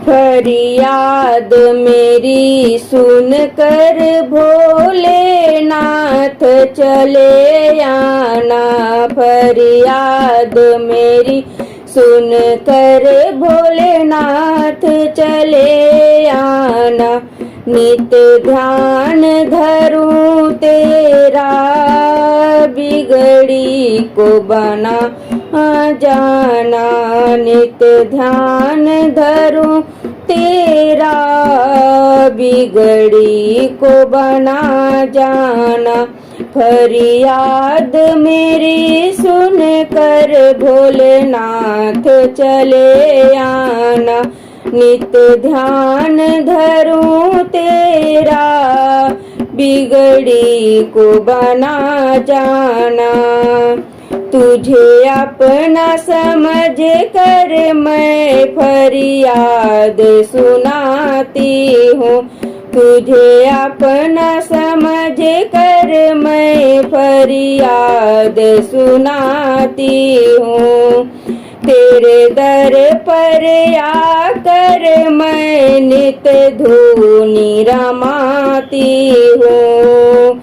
फरियाद मेरी सुन कर भोलेनाथ चले आना। फरियाद मेरी सुन कर भोलेनाथ चले आना। नित ध्यान धरूं तेरा बिगड़ी को बना जाना। नित ध्यान धरूं तेरा बिगड़ी को बना जाना। फरियाद मेरी सुन कर भोलेनाथ चले आना। नित ध्यान धरूं तेरा बिगड़ी को बना जाना। तुझे अपना समझ कर मैं फरियाद सुनाती हूँ। तुझे अपना समझ कर मैं फरियाद सुनाती हूँ। तेरे दर पर आकर मैं नित धूनी रमाती हूँ।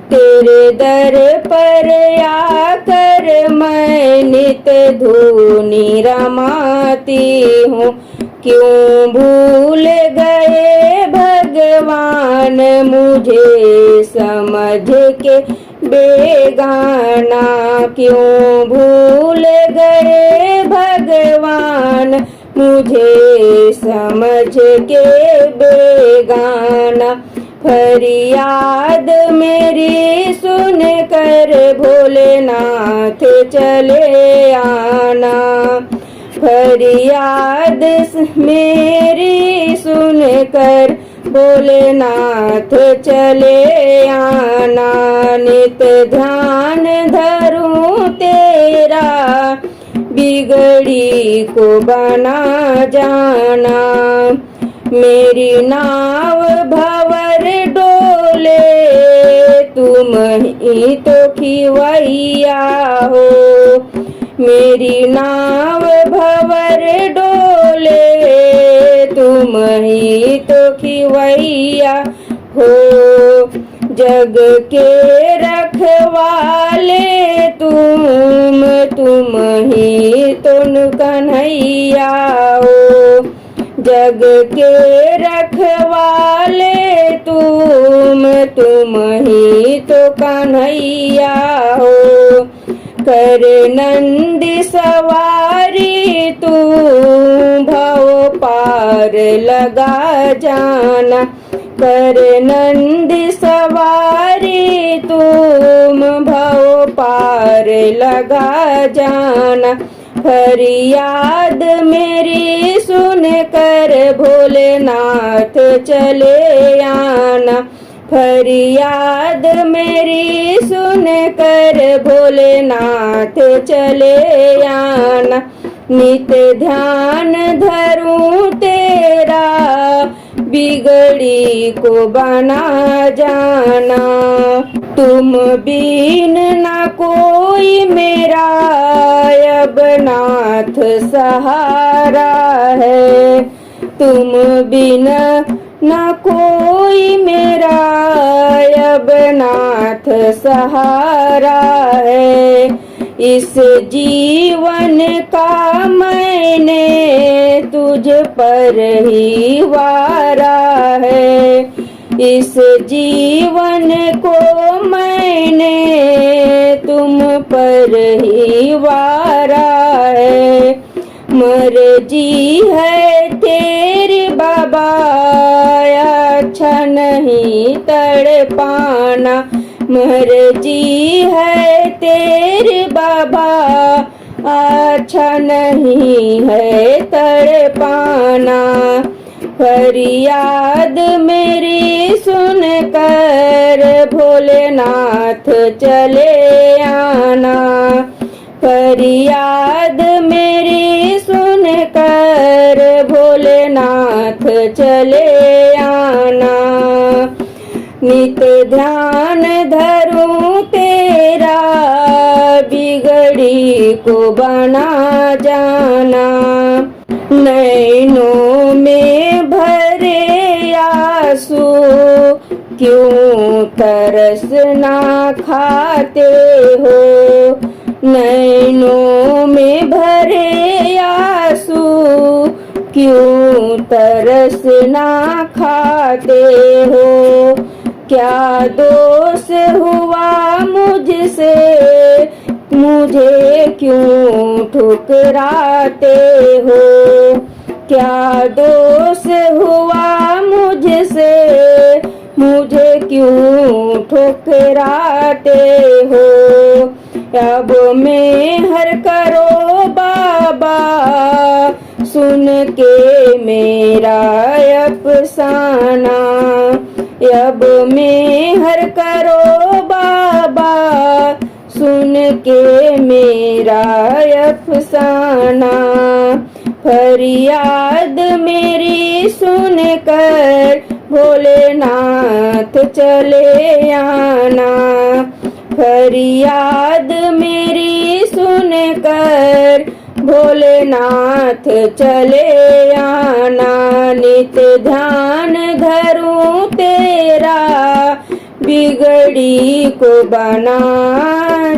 तेरे दर पर आकर मैं नित धूनी रमाती हूँ। क्यों भूल गए भगवान मुझे समझ के बेगाना। क्यों भूल गए भगवान मुझे समझ के बेगाना। फरियाद मेरी सुन कर भोलेनाथ चले आना। फरियाद मेरी सुन कर भोलेनाथ चले आना। नित ध्यान धरूं तेरा बिगड़ी को बना जाना। मेरी नाव भंवर डोले तुम ही तो खिवैया हो। मेरी नाव भंवर डोले तुम ही तो खिवैया हो। जग के रखवाले तुम ही तो कन्हैया हो। जग के रखवाले तुम ही तो कन्हैया हो। कर नंद सवारी तू भव पार लगा जाना। कर नंद सवारी तुम भव पार लगा जाना। फरियाद मेरी सुन कर भोलेनाथ चले आना। फरियाद मेरी सुन कर भोलेनाथ चले आना। नित ध्यान धरूं तेरा बिगड़ी को बना जाना। तुम बिन ना कोई मेरा अब नाथ सहारा है। तुम बिन ना कोई मेरा अब नाथ सहारा है। इस जीवन का मैंने तुझ पर ही वारा है। इस जीवन को मैंने तुम पर ही वारा है। मर्जी है तेरी बाबा अच्छा नहीं तड़पाना। मर्जी है तेरी बाबा अच्छा नहीं है तड़पाना। फरियाद मेरी सुन कर भोलेनाथ चले आना। फरियाद मेरी सुन कर भोलेनाथ चले आना। नित ध्यान धरूं तेरा बिगड़ी को बना जाना। नैनों में क्यों तरस ना खाते हो, नैनों में भरे आंसू क्यों तरस ना खाते हो। क्या दोष हुआ मुझसे, मुझे क्यों ठुकराते हो। क्या दोष हुआ मुझसे, मुझे क्यों ठुकराते हो। अब मेहर करो बाबा, सुन के मेरा अफसाना। अब मेहर करो बाबा, सुन के मेरा अफसाना। फरियाद मेरी सुनकर भोलेनाथ चले आना। फरियाद मेरी सुनकर भोलेनाथ चले आना। नित ध्यान धरूं तेरा, बिगड़ी को बना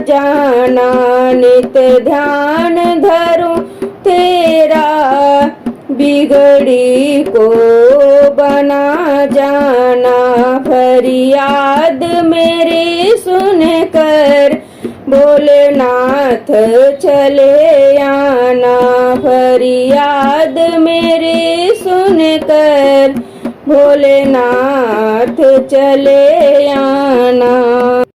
जाना। नित ध्यान धरूं तेरा, बिगड़ी को बना जाना। फरियाद मेरी सुनकर भोलेनाथ चले आना। फरियाद मेरी सुनकर भोलेनाथ चले आना।